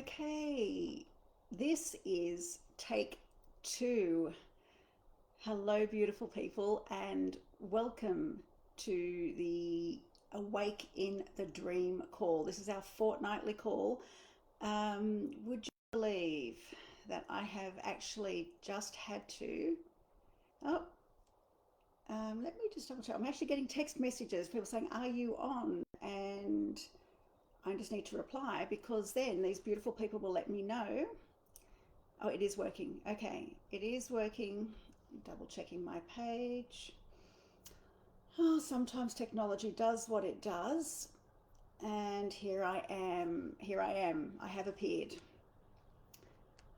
Okay, this is take two. Hello, beautiful people, and welcome to the Awake in the Dream call. This is our fortnightly call. Would you believe that I have actually just had to? Oh, let me just double check. I'm actually getting text messages, people saying, "Are you on?" And I just need to reply because then these beautiful people will let me know. Oh, it is working. Okay, it is working. Double checking my page. Oh, sometimes technology does what it does. And here I am. Here I am. I have appeared.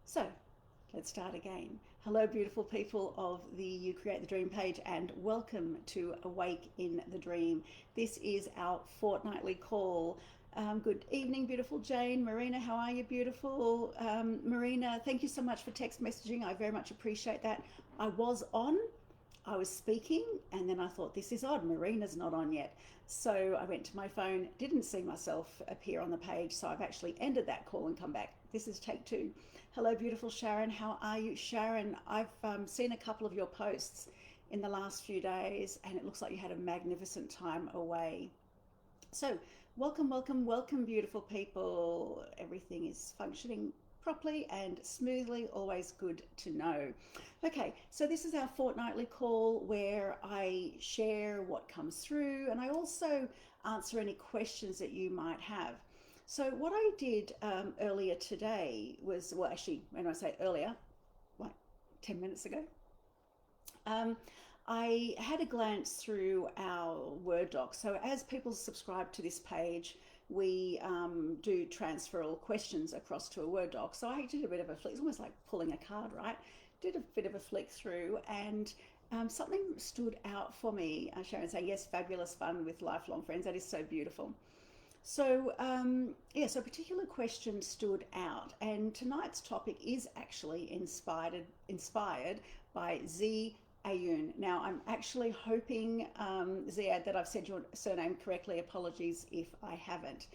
So let's start again. Hello, beautiful people of the You Create the Dream page, and welcome to Awake in the Dream. This is our fortnightly call. Good evening, beautiful Jane. Marina, how are you, beautiful? Marina, thank you so much for text messaging. I very much appreciate that. I was on, I was speaking, and then I thought, this is odd. Marina's not on yet. So I went to my phone, didn't see myself appear on the page, so I've actually ended that call and come back. This is take two. Hello, beautiful Sharon. How are you? Sharon, I've seen a couple of your posts in the last few days, and it looks like you had a magnificent time away. So welcome, welcome, welcome, beautiful people. Everything is functioning properly and smoothly, always good to know. Okay, so this is our fortnightly call where I share what comes through, and I also answer any questions that you might have. So what I did earlier today was, well, actually, when I say earlier, like 10 minutes ago, I had a glance through our Word doc. So as people subscribe to this page, we do transfer all questions across to a Word doc. So I did a bit of a flick. It's almost like pulling a card, right? Did a bit of a flick through, and something stood out for me. Sharon saying, yes, fabulous fun with lifelong friends. That is so beautiful. So so a particular question stood out, and tonight's topic is actually inspired by Ayoun. Now, I'm actually hoping, Ziad, that I've said your surname correctly. Apologies if I haven't.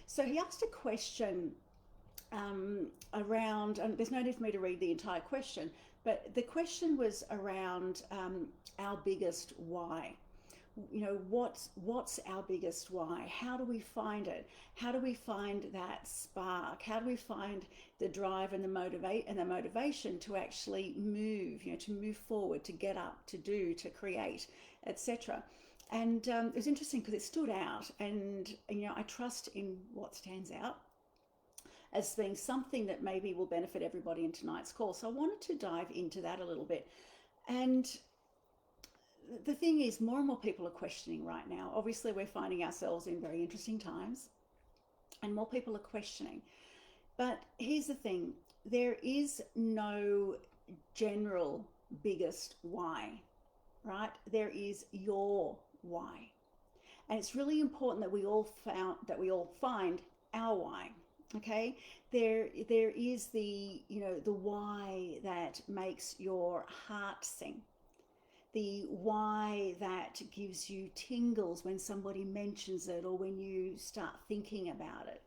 So he asked a question around, and there's no need for me to read the entire question, but the question was around our biggest why. You know, what's our biggest why? How do we find it? How do we find that spark? How do we find the drive and the motivation to actually move, to move forward, to get up, to do, to create, etc. And it was interesting because it stood out, and I trust in what stands out as being something that maybe will benefit everybody in tonight's call. So I wanted to dive into that a little bit. And the thing is, more and more people are questioning right now. Obviously, we're finding ourselves in very interesting times, and more people are questioning. But here's the thing, there is no general biggest why, right? There is your why. And it's really important that we all find our why. Okay, there is the the why that makes your heart sing, the why that gives you tingles when somebody mentions it or when you start thinking about it.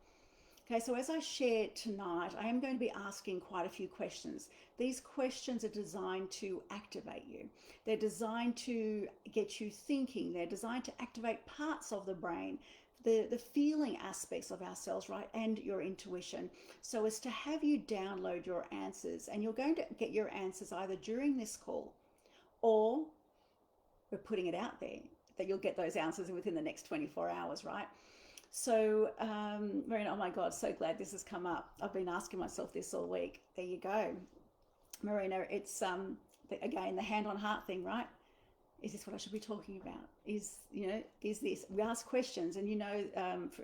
Okay, so as I share tonight, I am going to be asking quite a few questions. These questions are designed to activate you. They're designed to get you thinking. They're designed to activate parts of the brain, the feeling aspects of ourselves, right, and your intuition, so as to have you download your answers. And you're going to get your answers either during this call, or we're putting it out there that you'll get those answers within the next 24 hours, right? So, Marina, oh my God, so glad this has come up. I've been asking myself this all week. There you go. Marina, it's, again, the hand on heart thing, right? Is this what I should be talking about? Is this? We ask questions, and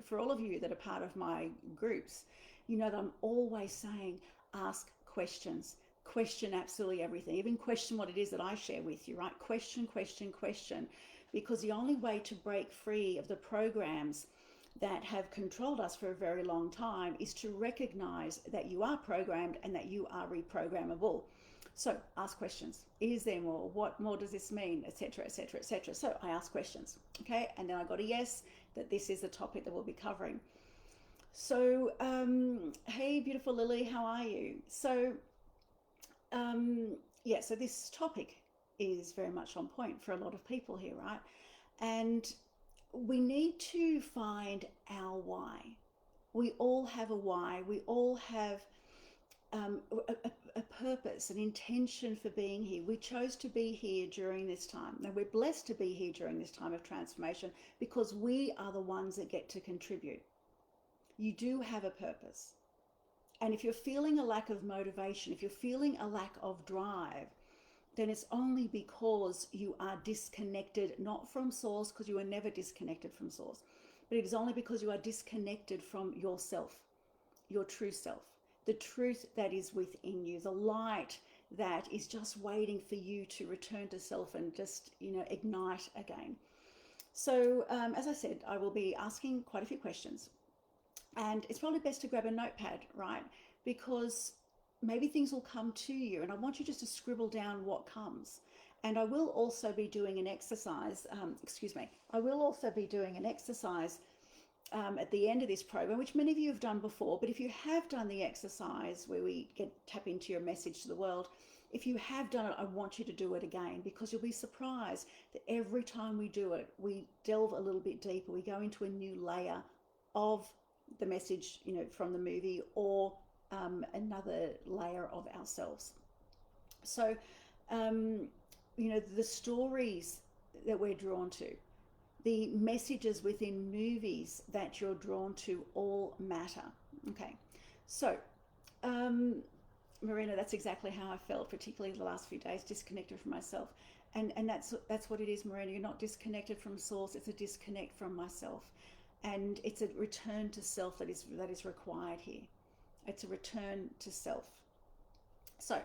for all of you that are part of my groups, that I'm always saying, ask questions. Question absolutely everything, even question what it is that I share with you, right? Question, question, question, because the only way to break free of the programs that have controlled us for a very long time is to recognize that you are programmed and that you are reprogrammable. So ask questions. Is there more? What more does this mean? Etc., etc., etc. So I ask questions, okay? And then I got a yes that this is the topic that we'll be covering. So, hey, beautiful Lily, how are you? Um, yeah, so this topic is very much on point for a lot of people here, right? And we need to find our why. We all have a why. We all have a purpose, an intention for being here. We chose to be here during this time. Now, we're blessed to be here during this time of transformation because we are the ones that get to contribute. You do have a purpose. And if you're feeling a lack of motivation, if you're feeling a lack of drive, then it's only because you are disconnected, not from source, because you are never disconnected from source, but it is only because you are disconnected from yourself, your true self, the truth that is within you, the light that is just waiting for you to return to self and just, ignite again. So, as I said, I will be asking quite a few questions. And it's probably best to grab a notepad, right? Because maybe things will come to you, and I want you just to scribble down what comes. And I will also be doing an exercise, I will also be doing an exercise at the end of this program, which many of you have done before. But if you have done the exercise where we tap into your message to the world, if you have done it, I want you to do it again, because you'll be surprised that every time we do it, we delve a little bit deeper. We go into a new layer of the message, from the movie, or another layer of ourselves. So, the stories that we're drawn to, the messages within movies that you're drawn to all matter. Okay, so Marina, that's exactly how I felt, particularly the last few days, disconnected from myself. And that's what it is, Marina. You're not disconnected from source, it's a disconnect from myself. And it's a return to self that is required here. It's a return to self. So,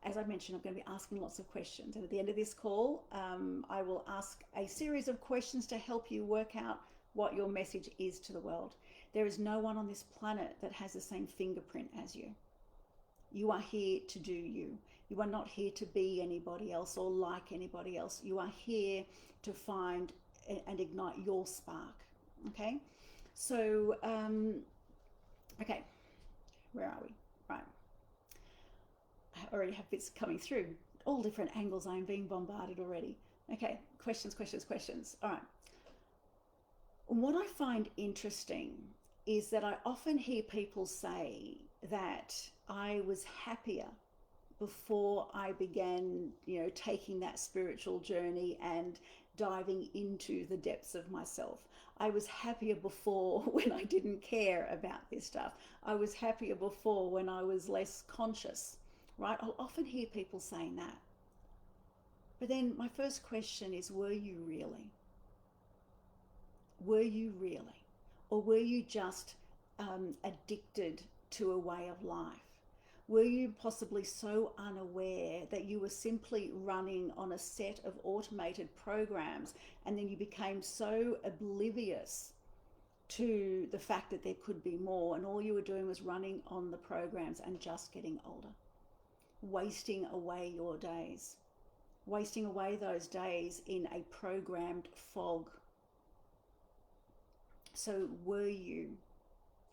as I mentioned, I'm going to be asking lots of questions. And at the end of this call, I will ask a series of questions to help you work out what your message is to the world. There is no one on this planet that has the same fingerprint as you. You are here to do you. You are not here to be anybody else or like anybody else. You are here to find and ignite your spark. Okay, so okay, where are we? Right, I already have bits coming through, all different angles. I'm being bombarded already. Okay, questions. All right, what I find interesting is that I often hear people say that I was happier before I began, taking that spiritual journey and diving into the depths of myself. I was happier before when I didn't care about this stuff. I was happier before when I was less conscious, right? I'll often hear people saying that. But then my first question is, were you really? Were you really? Or were you just addicted to a way of life? Were you possibly so unaware that you were simply running on a set of automated programs, and then you became so oblivious to the fact that there could be more, and all you were doing was running on the programs and just getting older, wasting away your days, wasting away those days in a programmed fog? So were you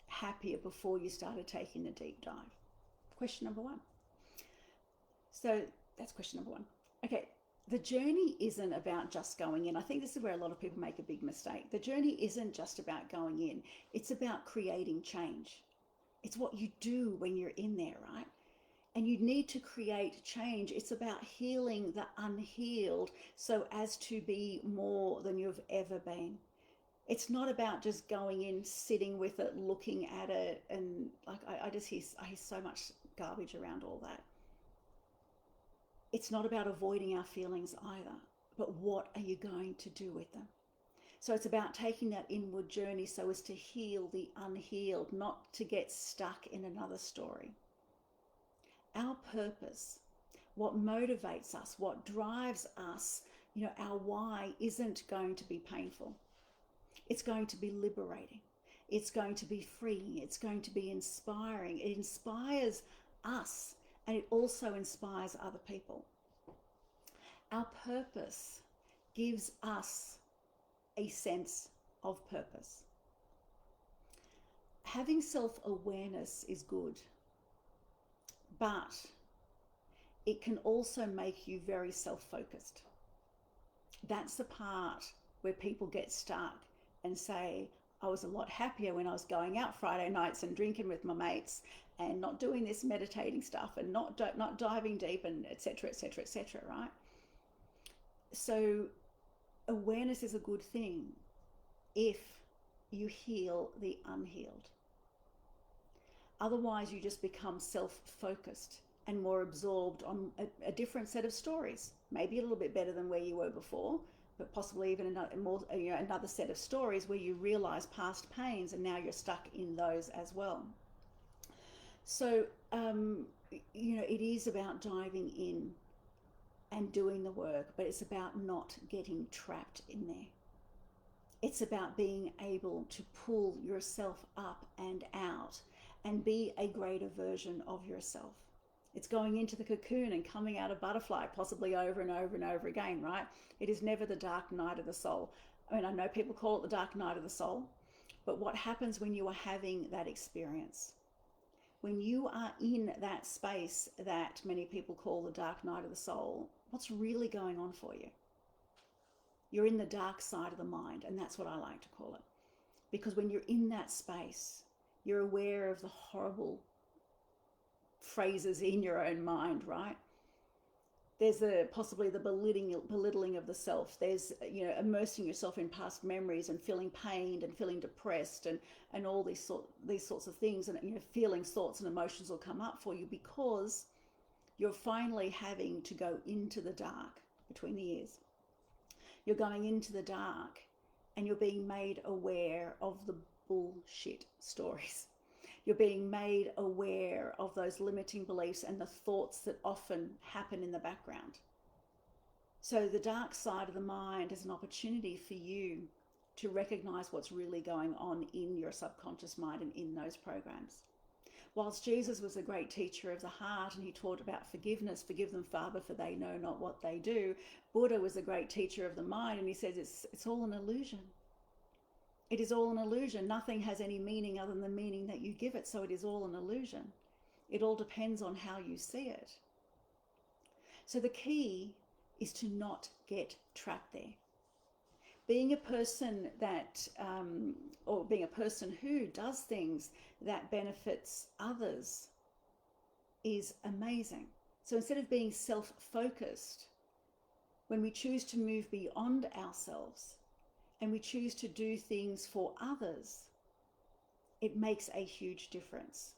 happier before you started taking the deep dive? Question number one. So that's question number one. Okay, the journey isn't about just going in. I think this is where a lot of people make a big mistake. The journey isn't just about going in. It's about creating change. It's what you do when you're in there, right? And you need to create change. It's about healing the unhealed so as to be more than you've ever been. It's not about just going in, sitting with it, looking at it, and like I hear so much garbage around all that. It's not about avoiding our feelings either, but what are you going to do with them? So it's about taking that inward journey so as to heal the unhealed, not to get stuck in another story. Our purpose, what motivates us, what drives us, our why isn't going to be painful. It's going to be liberating. It's going to be freeing. It's going to be inspiring. It inspires us, and it also inspires other people. Our purpose gives us a sense of purpose. having self-awareness is good, but it can also make you very self-focused. That's the part where people get stuck and say, I was a lot happier when I was going out Friday nights and drinking with my mates and not doing this meditating stuff and not diving deep and etc., etc., etc., right? So awareness is a good thing if you heal the unhealed. Otherwise, you just become self-focused and more absorbed on a different set of stories, maybe a little bit better than where you were before, but possibly even another set of stories where you realize past pains and now you're stuck in those as well. So, it is about diving in and doing the work, but it's about not getting trapped in there. It's about being able to pull yourself up and out and be a greater version of yourself. It's going into the cocoon and coming out a butterfly, possibly over and over and over again, right? It is never the dark night of the soul. I mean, I know people call it the dark night of the soul, but what happens when you are having that experience? When you are in that space that many people call the dark night of the soul, what's really going on for you? You're in the dark side of the mind, and that's what I like to call it. Because when you're in that space, you're aware of the horrible phrases in your own mind, right? There's possibly the belittling of the self. There's immersing yourself in past memories and feeling pained and feeling depressed and all these sorts of things, and feelings, thoughts and emotions will come up for you because you're finally having to go into the dark between the ears. You're going into the dark and you're being made aware of the bullshit stories. You're being made aware of those limiting beliefs and the thoughts that often happen in the background. So the dark side of the mind is an opportunity for you to recognize what's really going on in your subconscious mind and in those programs. Whilst Jesus was a great teacher of the heart and he taught about forgiveness, forgive them, Father, for they know not what they do, Buddha was a great teacher of the mind, and he says it's all an illusion. It is all an illusion. Nothing has any meaning other than the meaning that you give it, so it is all an illusion. It all depends on how you see it. So the key is to not get trapped there. Being a person or being a person who does things that benefits others is amazing. So instead of being self-focused, when we choose to move beyond ourselves and we choose to do things for others, it makes a huge difference.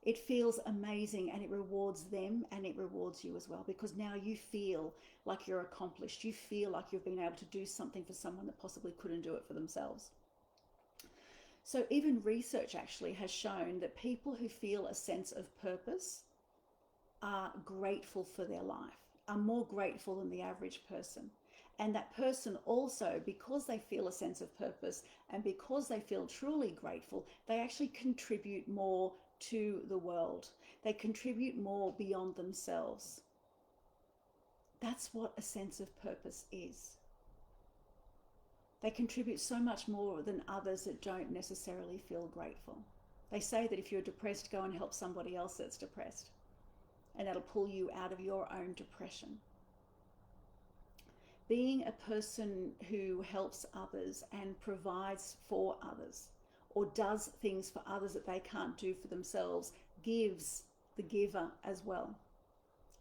It feels amazing and it rewards them and it rewards you as well, because now you feel like you're accomplished. You feel like you've been able to do something for someone that possibly couldn't do it for themselves. So even research actually has shown that people who feel a sense of purpose are grateful for their life, are more grateful than the average person. And that person also, because they feel a sense of purpose and because they feel truly grateful, they actually contribute more to the world. They contribute more beyond themselves. That's what a sense of purpose is. They contribute so much more than others that don't necessarily feel grateful. They say that if you're depressed, go and help somebody else that's depressed, and that'll pull you out of your own depression. Being a person who helps others and provides for others, or does things for others that they can't do for themselves, gives the giver as well.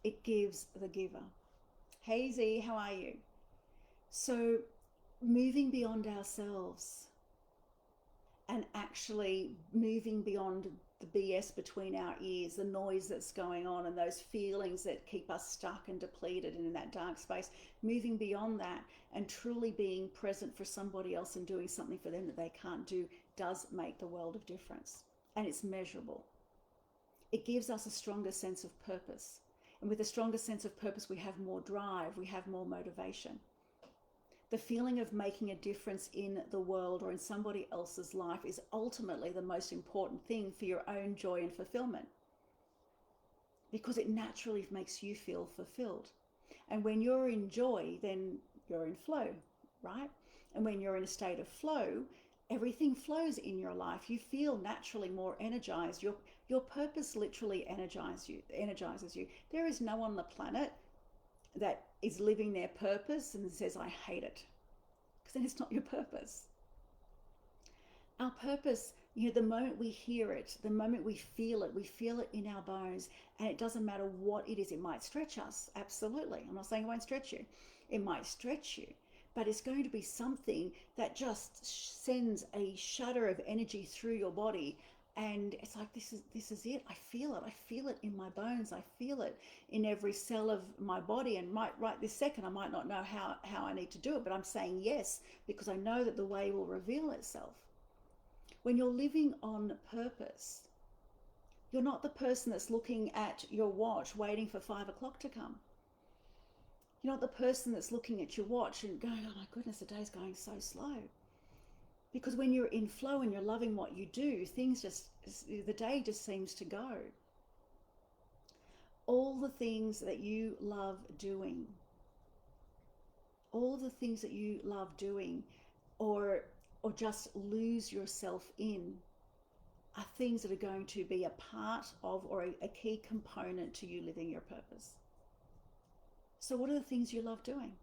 It gives the giver. Hey Z, how are you? So moving beyond ourselves and actually moving beyond the BS between our ears, the noise that's going on and those feelings that keep us stuck and depleted and in that dark space, moving beyond that and truly being present for somebody else and doing something for them that they can't do does make the world of difference, and it's measurable. It gives us a stronger sense of purpose, and with a stronger sense of purpose we have more drive, we have more motivation. The feeling of making a difference in the world or in somebody else's life is ultimately the most important thing for your own joy and fulfillment, because it naturally makes you feel fulfilled. And when you're in joy, then you're in flow, right? And when you're in a state of flow, Everything flows in your life. You feel naturally more energized. Your purpose literally energizes you. There is no one on the planet that is living their purpose and says, I hate it. Because then it's not your purpose. Our purpose, the moment we hear it, the moment we feel it in our bones, and it doesn't matter what it is. It might stretch us, absolutely. I'm not saying it won't stretch you. It might stretch you, but it's going to be something that just sends a shudder of energy through your body, and it's like, this is it. I feel it in my bones. I feel it in every cell of my body, and right this second I might not know how I need to do it, but I'm saying yes because I know that the way will reveal itself. When you're living on purpose, you're not the person that's looking at your watch waiting for 5 o'clock to come. You're not the person that's looking at your watch and going, oh my goodness, the day's going so slow. Because when you're in flow and you're loving what you do, the day just seems to go. All the things that you love doing, or just lose yourself in, are things that are going to be a part of or a key component to you living your purpose. So what are the things you love doing?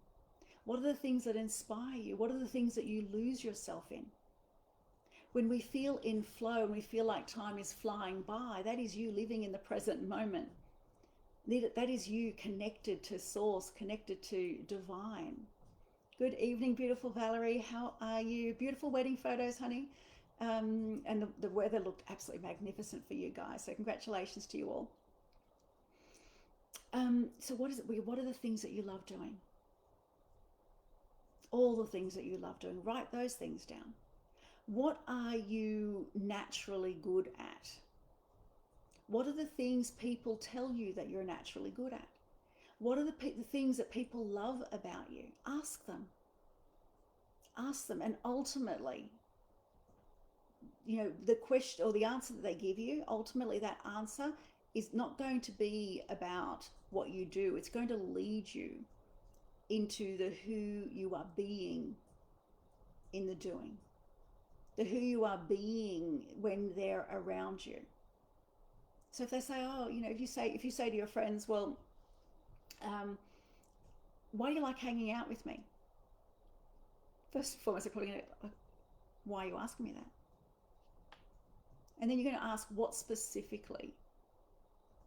What are the things that inspire you? What are the things that you lose yourself in? When we feel in flow and we feel like time is flying by, that is you living in the present moment. That is you connected to source, connected to divine. Good evening, beautiful Valerie. How are you? Beautiful wedding photos, honey. And the weather looked absolutely magnificent for you guys. So congratulations to you all. So what are the things that you love doing? All the things that you love doing. Write those things down. What are you naturally good at? What are the things people tell you that you're naturally good at? What are the things that people love about you? Ask them. And ultimately, the question or the answer that they give you, ultimately that answer is not going to be about what you do. It's going to lead you into the who you are being in the doing, the who you are being when they're around you. So if they say, if you say to your friends, well, why do you like hanging out with me? First and foremost, they're probably going to, why are you asking me that? And then you're going to ask, what specifically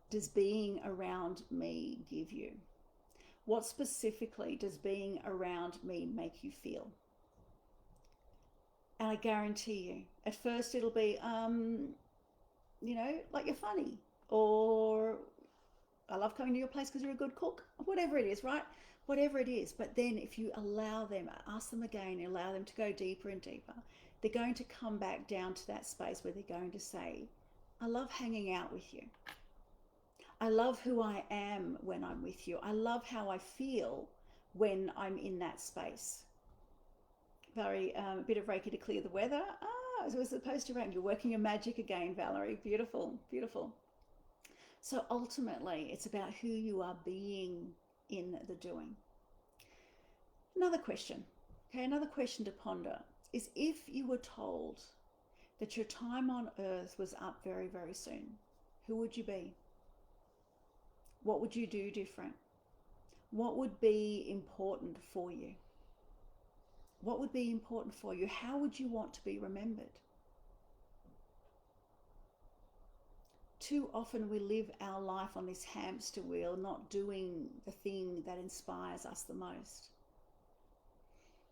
does being around me give you? What specifically does being around me make you feel? And I guarantee you, at first it'll be, like you're funny, or I love coming to your place because you're a good cook, whatever it is, right? Whatever it is. But then if you allow them, ask them again, allow them to go deeper and deeper, they're going to come back down to that space where they're going to say, I love hanging out with you. I love who I am when I'm with you. I love how I feel when I'm in that space. Valerie, a bit of Reiki to clear the weather. It was supposed to rain. You're working your magic again, Valerie. Beautiful, beautiful. So ultimately, it's about who you are being in the doing. Another question to ponder is, if you were told that your time on earth was up very, very soon, who would you be? What would you do different? What would be important for you? What would be important for you? How would you want to be remembered? Too often we live our life on this hamster wheel, not doing the thing that inspires us the most.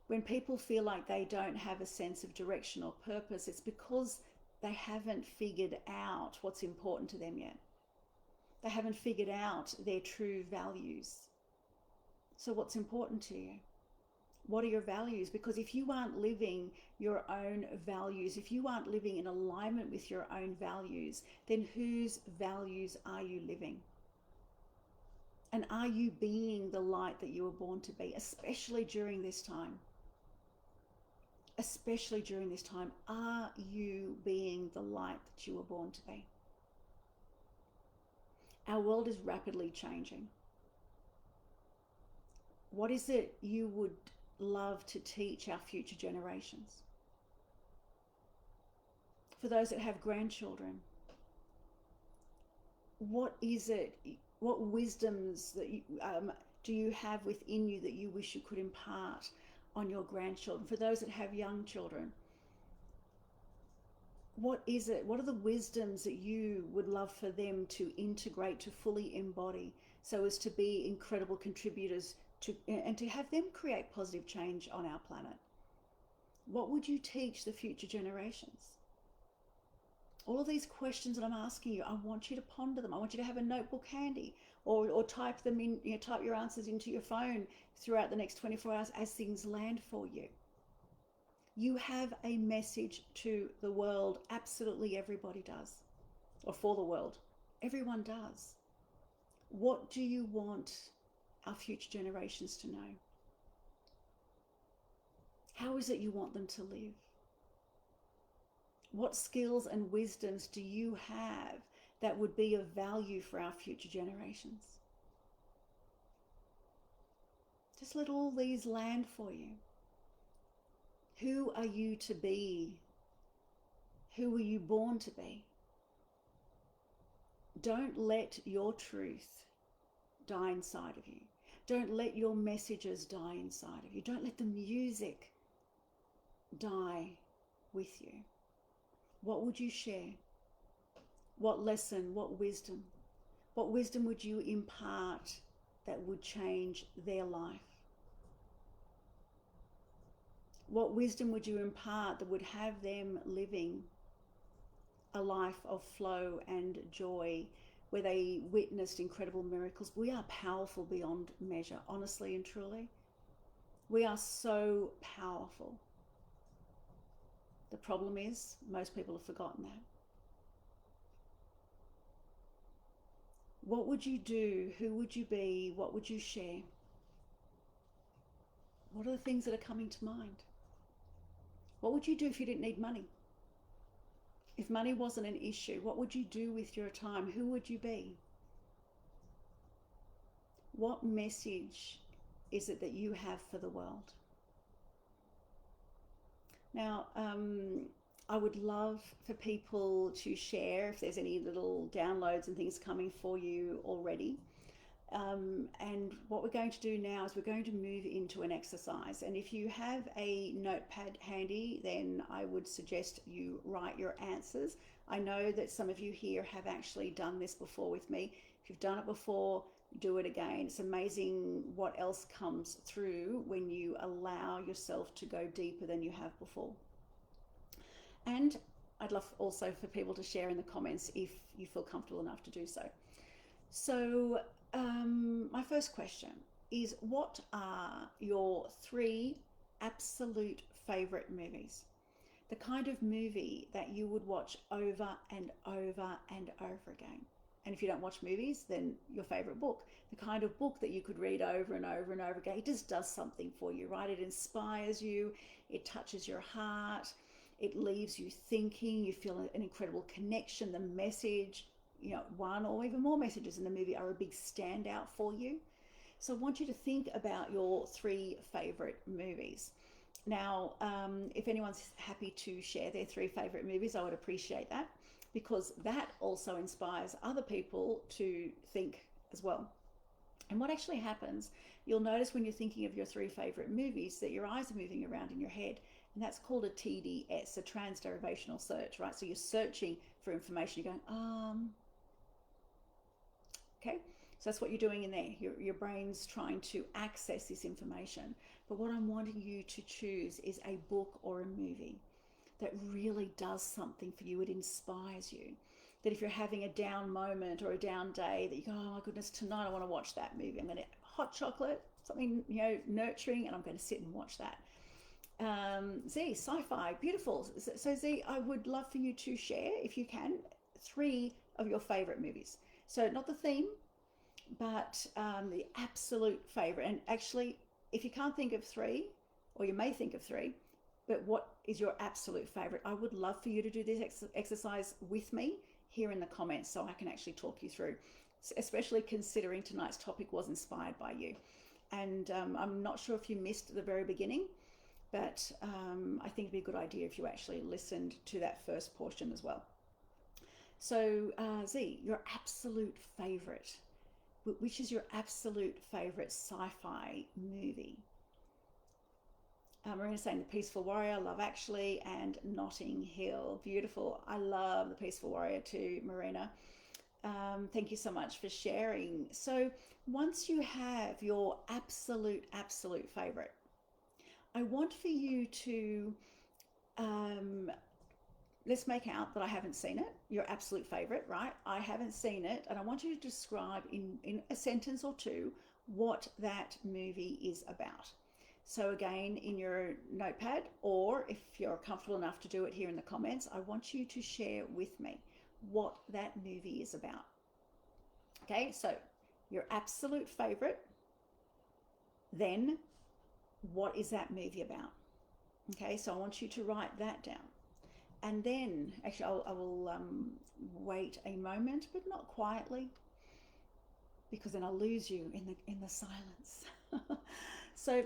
When people feel like they don't have a sense of direction or purpose, it's because they haven't figured out what's important to them yet. They haven't figured out their true values. So what's important to you? What are your values? Because if you aren't living your own values, if you aren't living in alignment with your own values, then whose values are you living? And are you being the light that you were born to be, especially during this time? Especially during this time, are you being the light that you were born to be? Our world is rapidly changing. What is it you would love to teach our future generations? For those that have grandchildren, what is it, what wisdoms that you, do you have within you that you wish you could impart on your grandchildren? For those that have young children, what is it? What are the wisdoms that you would love for them to integrate, to fully embody, so as to be incredible contributors to, and to have them create positive change on our planet? What would you teach the future generations? All of these questions that I'm asking you, I want you to ponder them. I want you to have a notebook handy, or type them in, type your answers into your phone throughout the next 24 hours as things land for you. You have a message to the world. Absolutely everybody does. Or for the world. Everyone does. What do you want our future generations to know? How is it you want them to live? What skills and wisdoms do you have that would be of value for our future generations? Just let all these land for you. Who are you to be? Who were you born to be? Don't let your truth die inside of you. Don't let your messages die inside of you. Don't let the music die with you. What would you share? What lesson, what wisdom? What wisdom would you impart that would change their life? What wisdom would you impart that would have them living a life of flow and joy, where they witnessed incredible miracles? We are powerful beyond measure, honestly and truly. We are so powerful. The problem is, most people have forgotten that. What would you do? Who would you be? What would you share? What are the things that are coming to mind? What would you do if you didn't need money? If money wasn't an issue, what would you do with your time? Who would you be? What message is it that you have for the world? Now, I would love for people to share if there's any little downloads and things coming for you already. And what we're going to do now is we're going to move into an exercise. And if you have a notepad handy, then I would suggest you write your answers. I know that some of you here have actually done this before with me. If you've done it before, do it again. It's amazing what else comes through when you allow yourself to go deeper than you have before. And I'd love also for people to share in the comments if you feel comfortable enough to do so. So my first question is, what are your 3 absolute favorite movies? The kind of movie that you would watch over and over and over again. And if you don't watch movies, then your favorite book, the kind of book that you could read over and over and over again. It just does something for you, right? It inspires you, it touches your heart, it leaves you thinking, you feel an incredible connection. The message, one or even more messages in the movie are a big standout for you. So I want you to think about your 3 favorite movies. Now, if anyone's happy to share their 3 favorite movies, I would appreciate that, because that also inspires other people to think as well. And what actually happens, you'll notice when you're thinking of your 3 favorite movies that your eyes are moving around in your head. And that's called a TDS, a transderivational search, right? So you're searching for information. You're going, okay? So that's what you're doing in there. Your brain's trying to access this information. But what I'm wanting you to choose is a book or a movie that really does something for you. It inspires you. That if you're having a down moment or a down day, that you go, oh my goodness, tonight I want to watch that movie. I'm going to hot chocolate, something nurturing, and I'm going to sit and watch that. Z, sci-fi, beautiful. So Z, I would love for you to share, if you can, 3 of your favorite movies. So not the theme, but the absolute favorite. And actually, if you can't think of 3, or you may think of 3, but what is your absolute favorite? I would love for you to do this exercise with me here in the comments, so I can actually talk you through, especially considering tonight's topic was inspired by you. And I'm not sure if you missed the very beginning, but I think it'd be a good idea if you actually listened to that first portion as well. So, Z, your absolute favorite, which is your absolute favorite sci-fi movie? Marina saying The Peaceful Warrior, Love Actually, and Notting Hill. Beautiful. I love The Peaceful Warrior too, Marina. Thank you so much for sharing. So, once you have your absolute favorite, I want for you to let's make out that I haven't seen it. Your absolute favorite, right? I haven't seen it, and I want you to describe in a sentence or two what that movie is about. So again, in your notepad, or if you're comfortable enough to do it here in the comments, I want you to share with me what that movie is about. Okay, so your absolute favorite, then what is that movie about? Okay, so I want you to write that down. And then, actually, I will wait a moment, but not quietly, because then I'll lose you in the silence. So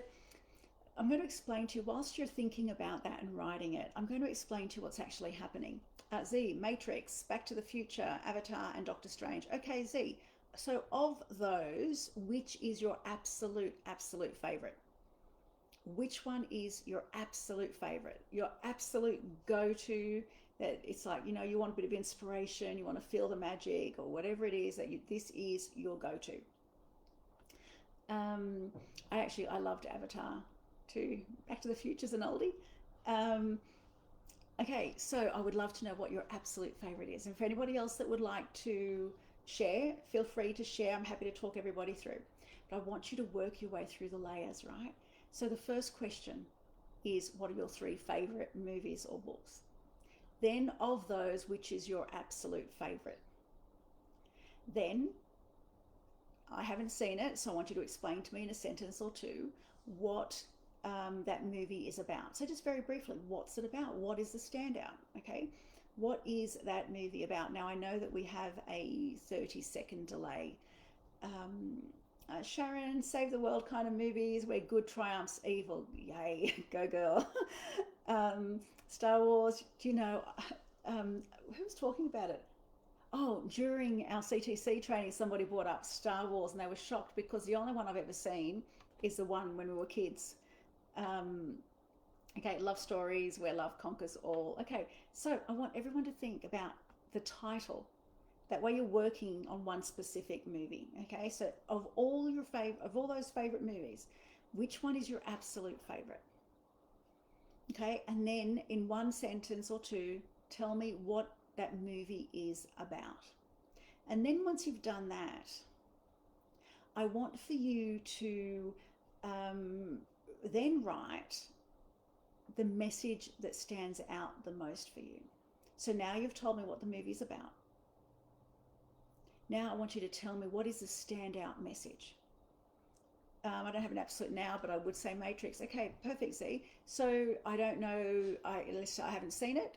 I'm going to explain to you, whilst you're thinking about that and writing it, I'm going to explain to you what's actually happening. Z, Matrix, Back to the Future, Avatar, and Doctor Strange. Okay, Z, so of those, which is your absolute favorite? Which one is your absolute favorite? Your absolute go-to, that it's like, you want a bit of inspiration, you want to feel the magic, or whatever it is that this is your go-to. I loved Avatar too. Back to the Future's an oldie. Okay, so I would love to know what your absolute favorite is. And for anybody else that would like to share, feel free to share. I'm happy to talk everybody through. But I want you to work your way through the layers, right? So the first question is, what are your 3 favorite movies or books? Then of those, which is your absolute favorite? Then, I haven't seen it, so I want you to explain to me in a sentence or two what that movie is about. So just very briefly, what's it about? What is the standout? Okay, what is that movie about? Now I know that we have a 30-second delay. Sharon, save the world kind of movies where good triumphs evil. Yay, go girl. Star Wars, who was talking about it? Oh, during our CTC training, somebody brought up Star Wars and they were shocked because the only one I've ever seen is the one when we were kids. Okay, love stories where love conquers all. Okay, so I want everyone to think about the title. That way you're working on one specific movie. Okay, so of all those favorite movies, which one is your absolute favorite? Okay, and then in one sentence or two, tell me what that movie is about. And then once you've done that, I want for you to then write the message that stands out the most for you. So now you've told me what the movie's about. Now I want you to tell me, what is the standout message? I don't have an absolute now, but I would say Matrix. Okay, perfect, Z. So I don't know, I haven't seen it,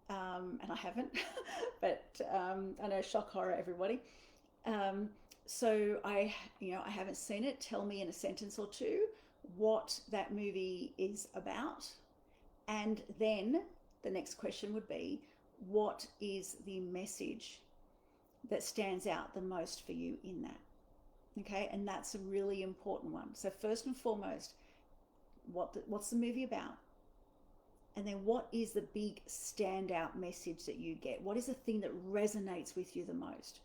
and I haven't, but I know shock horror, everybody. So I haven't seen it. Tell me in a sentence or two what that movie is about. And then the next question would be, what is the message that stands out the most for you in that? Okay, and that's a really important one. So first and foremost, what's the movie about? And then what is the big standout message that you get? What is the thing that resonates with you the most?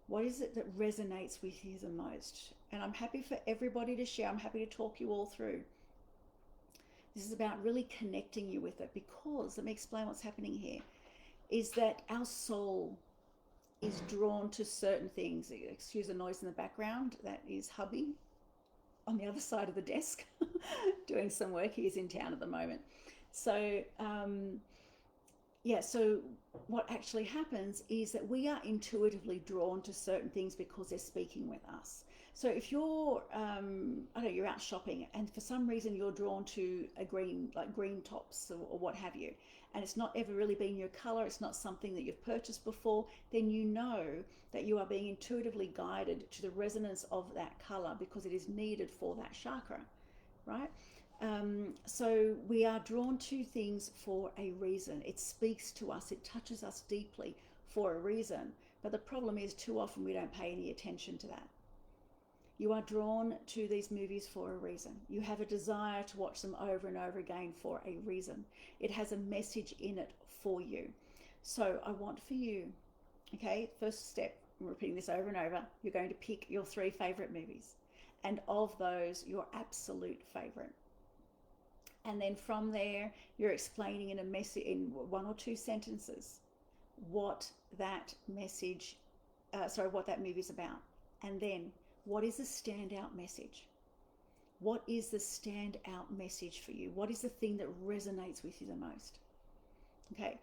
What is it that resonates with you the most? And I'm happy for everybody to share. I'm happy to talk you all through. This is about really connecting you with it, because, let me explain what's happening here, is that our soul is drawn to certain things. Excuse the noise in the background. That is hubby on the other side of the desk doing some work. He's in town at the moment. So so what actually happens is that we are intuitively drawn to certain things because they're speaking with us. So if you're you're out shopping and for some reason you're drawn to a green tops or what have you, and it's not ever really been your color, it's not something that you've purchased before, then you know that you are being intuitively guided to the resonance of that color because it is needed for that chakra, right? So we are drawn to things for a reason. It speaks to us, it touches us deeply for a reason. But the problem is, too often we don't pay any attention to that. You are drawn to these movies for a reason. You have a desire to watch them over and over again for a reason. It has a message in it for you. So I want for you, okay, first step, I'm repeating this over and over, you're going to pick your 3 favorite movies. And of those, your absolute favorite. And then from there, you're explaining in a message, in 1 or 2 sentences, what that message, what that movie is about. And then, what is the standout message? What is the standout message for you? What is the thing that resonates with you the most? Okay.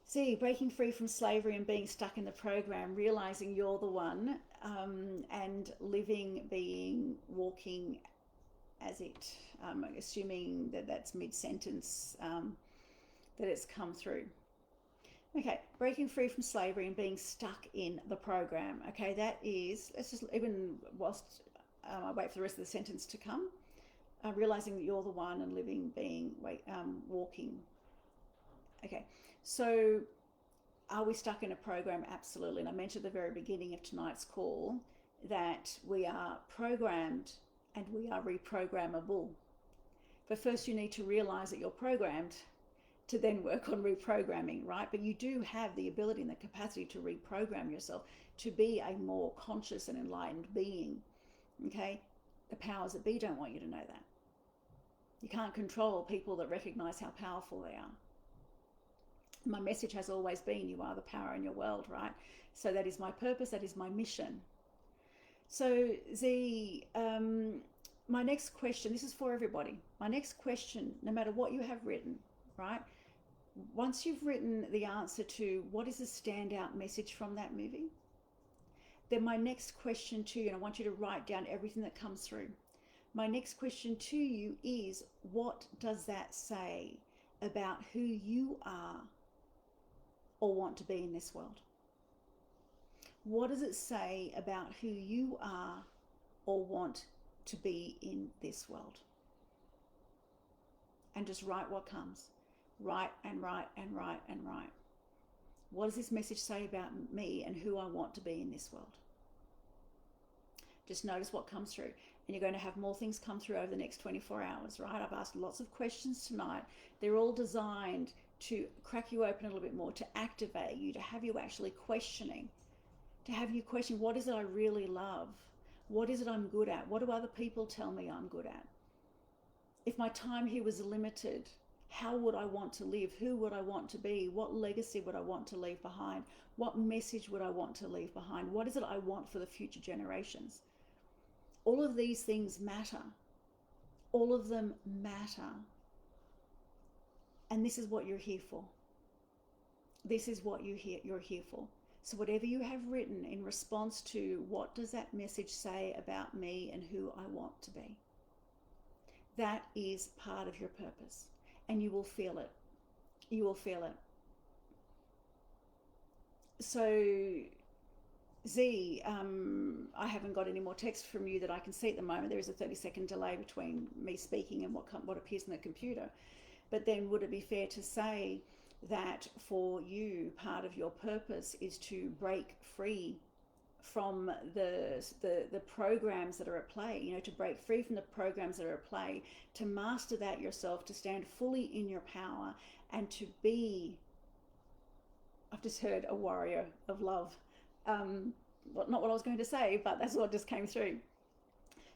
See, breaking free from slavery and being stuck in the program, realizing you're the one, and living, being, walking as it, assuming that that's mid-sentence, that it's come through. Okay, breaking free from slavery and being stuck in the program. Okay, that is, let's just, even whilst I wait for the rest of the sentence to come, realizing that you're the one and living, being, walking. Okay, so are we stuck in a program? Absolutely. And I mentioned at the very beginning of tonight's call that we are programmed and we are reprogrammable. But first you need to realize that you're programmed to then work on reprogramming, right? But you do have the ability and the capacity to reprogram yourself to be a more conscious and enlightened being, okay? The powers that be don't want you to know that. You can't control people that recognize how powerful they are. My message has always been, you are the power in your world, right? So that is my purpose, that is my mission. So my next question, this is for everybody. My next question, no matter what you have written, right? Once you've written the answer to what is the standout message from that movie, then my next question to you, and I want you to write down everything that comes through. My next question to you is, what does that say about who you are or want to be in this world? What does it say about who you are or want to be in this world? And just write what comes. Write and write and write and write. What does this message say about me and who I want to be in this world? Just notice what comes through. And you're going to have more things come through over the next 24 hours, right? I've asked lots of questions tonight. They're all designed to crack you open a little bit more, to activate you, to have you actually questioning, to have you question, what is it I really love? What is it I'm good at? What do other people tell me I'm good at? If my time here was limited, how would I want to live? Who would I want to be? What legacy would I want to leave behind? What message would I want to leave behind? What is it I want for the future generations? All of these things matter. All of them matter. And this is what you're here for. This is what you're here for. So whatever you have written in response to what does that message say about me and who I want to be, that is part of your purpose. And you will feel it. You will feel it. So Z, I haven't got any more text from you that I can see at the moment. There is a 30-second delay between me speaking and what appears in the computer. But then would it be fair to say that for you, part of your purpose is to break free from the programs that are at play, to break free from the programs that are at play, to master that yourself, to stand fully in your power, and to be, I've just heard, a warrior of love. Not what I was going to say, but that's what just came through.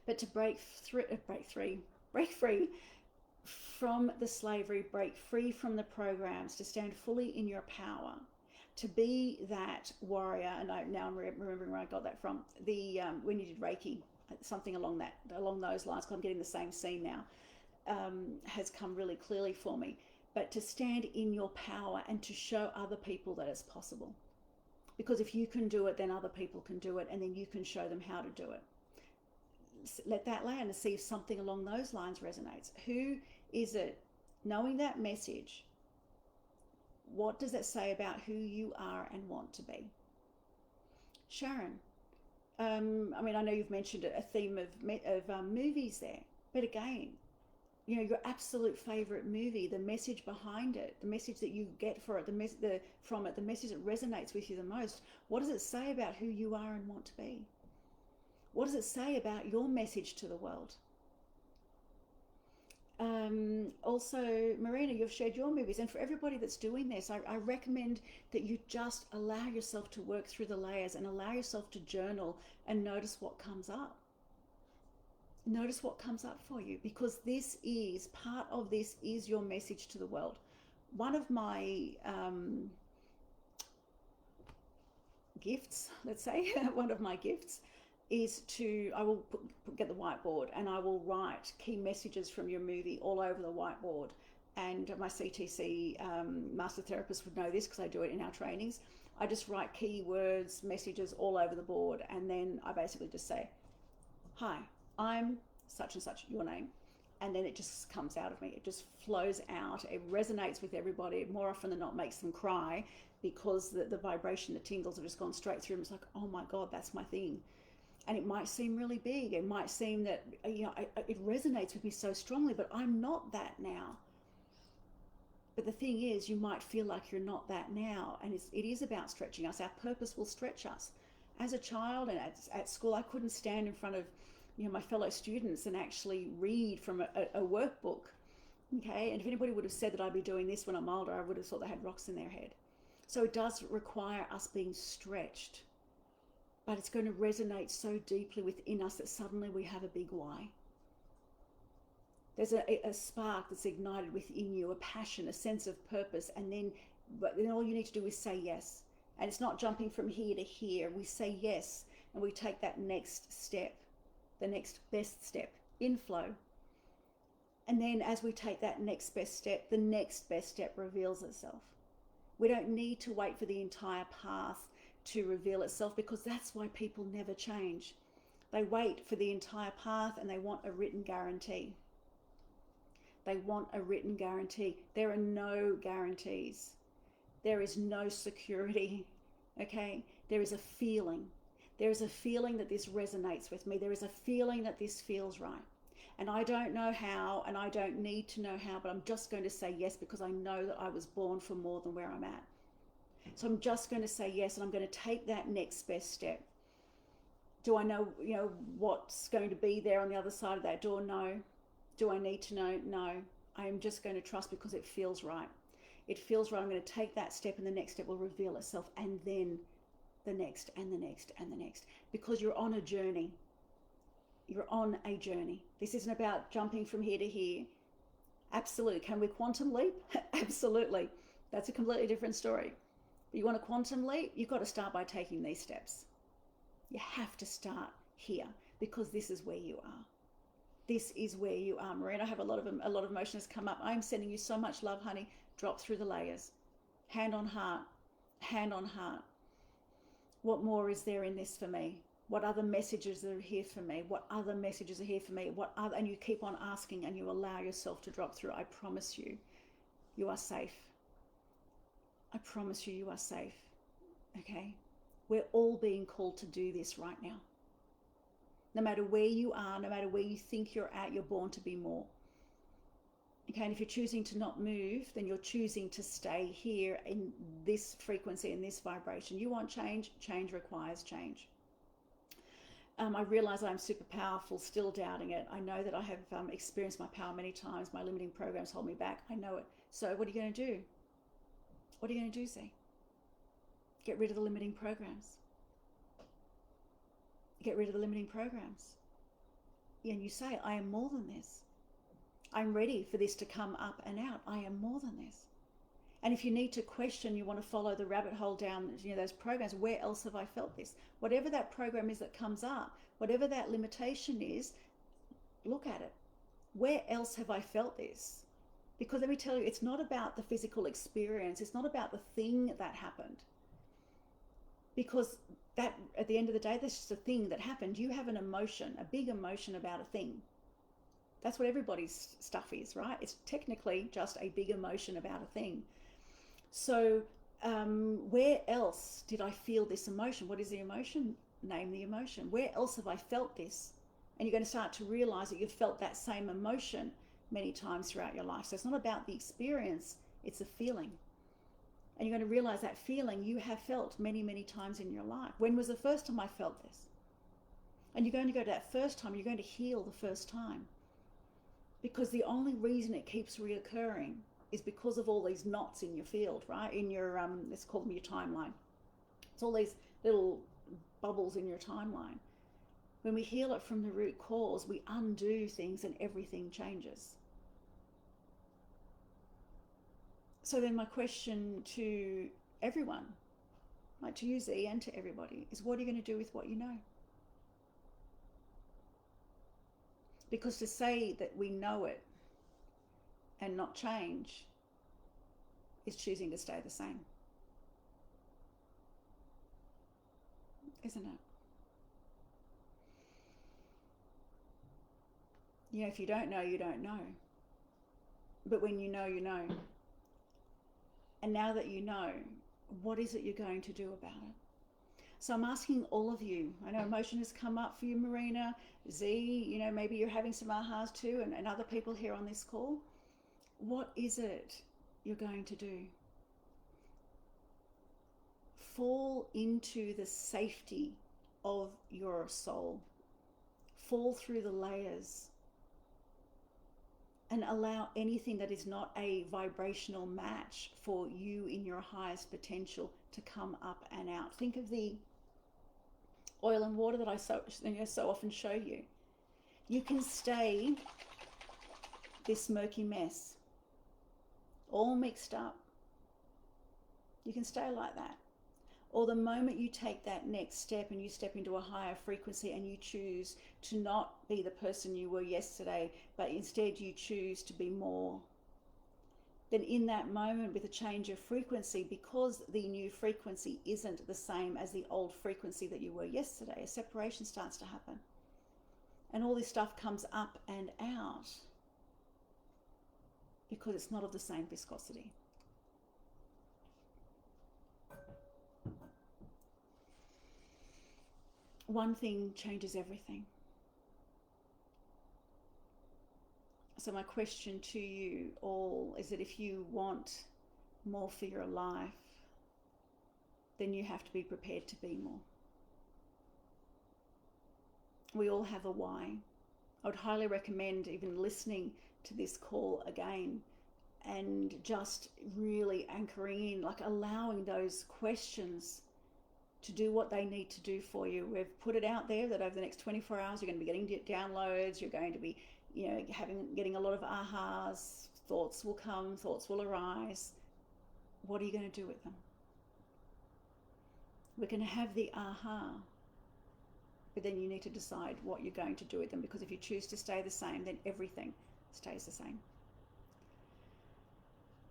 But to break free from the slavery, break free from the programs, to stand fully in your power, to be that warrior. And now I'm remembering where I got that from. When you did Reiki, something along those lines, because I'm getting the same scene now, has come really clearly for me. But to stand in your power and to show other people that it's possible. Because if you can do it, then other people can do it, and then you can show them how to do it. Let that land and see if something along those lines resonates. Who is it? Knowing that message, what does that say about who you are and want to be? Sharon, I know you've mentioned a theme of movies there, but again, you know, your absolute favorite movie, the message behind it, the message that you get for it, from it, the message that resonates with you the most. What does it say about who you are and want to be? What does it say about your message to the world? Also, Marina, you've shared your movies, and for everybody that's doing this, I recommend that you just allow yourself to work through the layers and allow yourself to journal and notice what comes up. Notice what comes up for you, because this is part of this is your message to the world. One of my gifts, let's say, one of my gifts is I will get the whiteboard and I will write key messages from your movie all over the whiteboard. And my CTC master therapist would know this because I do it in our trainings. I just write key words, messages all over the board, and then I basically just say, hi, I'm such and such, your name. And then it just comes out of me. It just flows out. It resonates with everybody. More often than not makes them cry, because the vibration, the tingles have just gone straight through them. It's like, oh my God, that's my thing. And it might seem really big. It might seem that, you know, it resonates with me so strongly, but I'm not that now. But the thing is, you might feel like you're not that now. And it is about stretching us. Our purpose will stretch us. As a child and at school, I couldn't stand in front of, you know, my fellow students and actually read from a workbook. Okay. And if anybody would have said that I'd be doing this when I'm older, I would have thought they had rocks in their head. So it does require us being stretched, but it's going to resonate so deeply within us that suddenly we have a big why. There's a spark that's ignited within you, a passion, a sense of purpose, and then all you need to do is say yes. And it's not jumping from here to here. We say yes, and we take that next step, the next best step, in flow. And then as we take that next best step, the next best step reveals itself. We don't need to wait for the entire path to reveal itself, because that's why people never change. They wait for the entire path and they want a written guarantee. They want a written guarantee. There are no guarantees. There is no security, okay? There is a feeling. There is a feeling that this resonates with me. There is a feeling that this feels right. And I don't know how, and I don't need to know how, but I'm just going to say yes, because I know that I was born for more than where I'm at. So I'm just going to say yes, and I'm going to take that next best step. Do I know, you know, what's going to be there on the other side of that door? No. Do I need to know? No. I am just going to trust, because it feels right. It feels right. I'm going to take that step, and the next step will reveal itself, and then the next and the next and the next, because you're on a journey. You're on a journey. This isn't about jumping from here to here. Absolutely. Can we quantum leap? Absolutely. That's a completely different story. But you want a quantum leap? You've got to start by taking these steps. You have to start here, because this is where you are. This is where you are. Marina, I have a lot of emotion has come up. I'm sending you so much love, honey. Drop through the layers. Hand on heart. Hand on heart. What more is there in this for me? What other messages are here for me? What other messages are here for me? And you keep on asking, and you allow yourself to drop through. I promise you, you are safe. I promise you, you are safe. Okay? We're all being called to do this right now. No matter where you are, no matter where you think you're at, you're born to be more. Okay, and if you're choosing to not move, then you're choosing to stay here in this frequency, in this vibration. You want change? Change requires change. I realize I'm super powerful, still doubting it. I know that I have experienced my power many times. My limiting programs hold me back. I know it. So what are you going to do? What are you going to do, Z? Get rid of the limiting programs. Get rid of the limiting programs. And you say, I am more than this. I'm ready for this to come up and out. I am more than this. And if you need to question, you want to follow the rabbit hole down, those programs, where else have I felt this? Whatever that program is that comes up, whatever that limitation is, look at it. Where else have I felt this? Because let me tell you, it's not about the physical experience. It's not about the thing that happened. Because that, at the end of the day, that's just a thing that happened. You have an emotion, a big emotion about a thing. That's what everybody's stuff is, right? It's technically just a big emotion about a thing. So where else did I feel this emotion? What is the emotion? Name the emotion. Where else have I felt this? And you're going to start to realize that you've felt that same emotion many times throughout your life. So it's not about the experience, it's a feeling. And you're going to realize that feeling you have felt many, many times in your life. When was the first time I felt this? And you're going to go to that first time, you're going to heal the first time. Because the only reason it keeps reoccurring is because of all these knots in your field, right? In your, let's call them your timeline. It's all these little bubbles in your timeline. When we heal it from the root cause, we undo things and everything changes. So then my question to everyone, like to you, Z, and to everybody, is what are you going to do with what you know? Because to say that we know it and not change is choosing to stay the same. Isn't it? You know, if you don't know, you don't know. But when you know, you know. And now that you know, what is it you're going to do about it? So I'm asking all of you, I know emotion has come up for you, Marina, Z, you know, maybe you're having some ahas too, and other people here on this call. What is it you're going to do? Fall into the safety of your soul. Fall through the layers and allow anything that is not a vibrational match for you in your highest potential to come up and out. Think of the oil and water that I so often show you. You can stay this murky mess, all mixed up. You can stay like that. Or the moment you take that next step and you step into a higher frequency and you choose to not be the person you were yesterday, but instead you choose to be more, then in that moment with a change of frequency, because the new frequency isn't the same as the old frequency that you were yesterday, a separation starts to happen. And all this stuff comes up and out because it's not of the same viscosity. One thing changes everything. So my question to you all is that if you want more for your life, then you have to be prepared to be more. We all have a why. I would highly recommend even listening to this call again and just really anchoring in, like allowing those questions to do what they need to do for you. We've put it out there that over the next 24 hours, you're going to be getting downloads, you're going to be, you know, getting a lot of ahas, thoughts will come, thoughts will arise. What are you going to do with them? We're going to have the aha, but then you need to decide what you're going to do with them, because if you choose to stay the same, then everything stays the same.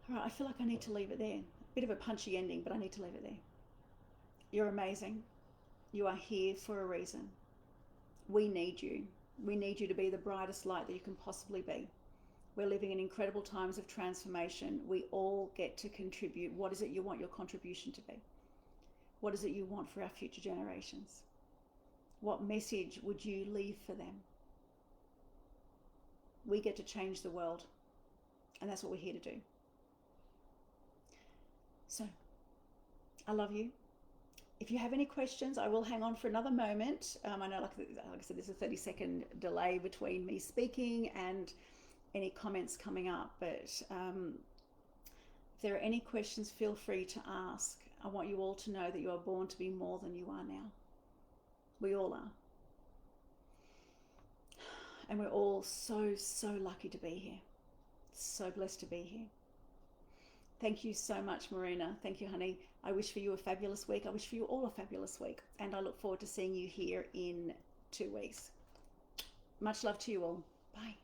All right, I feel like I need to leave it there. Bit of a punchy ending, but I need to leave it there. You're amazing. You are here for a reason. We need you. We need you to be the brightest light that you can possibly be. We're living in incredible times of transformation. We all get to contribute. What is it you want your contribution to be? What is it you want for our future generations? What message would you leave for them? We get to change the world, and that's what we're here to do. So, I love you. If you have any questions, I will hang on for another moment. I know, like I said, there's a 30-second delay between me speaking and any comments coming up. But if there are any questions, feel free to ask. I want you all to know that you are born to be more than you are now. We all are. And we're all so, so lucky to be here. So blessed to be here. Thank you so much, Marina. Thank you, honey. I wish for you a fabulous week. I wish for you all a fabulous week. And I look forward to seeing you here in 2 weeks. Much love to you all. Bye.